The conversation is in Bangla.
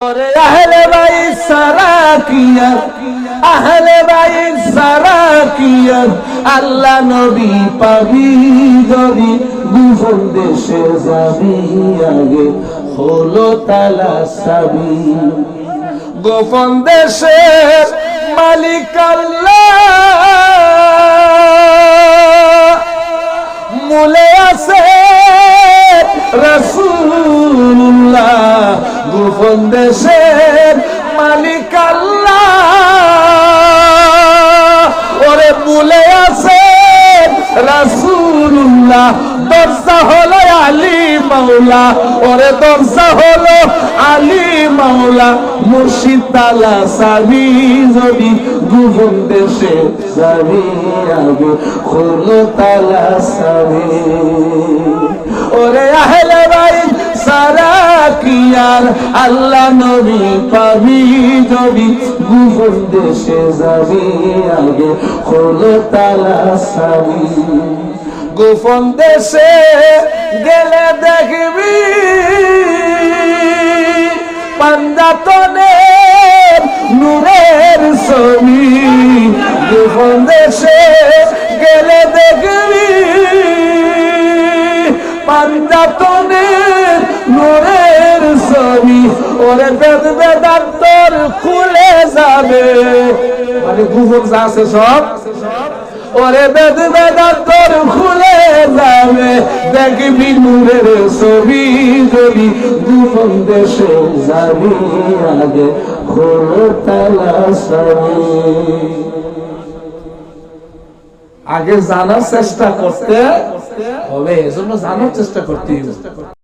अहले बाई सारा किया अहले बाई सारा किया अल्लाह नबी पाबी যদি গুফন দেশে যাবি আগে হলো তালা সাবি গোপন দেশের মালিক আল্লাহ মুলে আছে রাসূলুল্লাহ গোপন দেশের মালিক আল্লাহ ওরে মুলে আছে রাসূলুল্লাহ দরজা হলো আলী মাওলা ওরে দরজা হলো আলী মাওলা মুর্শিদ তালা সাবি যদি গোপন দেশে যাবি আগে হলো তালা সাবি ওরে আহলে বাইত সারা কিয়ার আল্লাহ নবী পাবি যদি গোপন দেশে যাবি আগে হলো তালা সাবি গোপন দেশে গেলে দেখবি পাঞ্জাতনের নূরের ছবি গোপন দেশে গেলে দেখবি পাঞ্জাতনের নূরের ছবি ওরে বেদ বেদান্তর খুলে যাবে মানে গোপন যা আছে সব ওরে বেদ বেদান্তর খুলে যাবে দেখবি নূরের ছবি যদি গোপন দেশে যাবি আগে হলো তালা সাবি আগে জানার চেষ্টা করতে হবে এজন্য জানার চেষ্টা করতে হবে।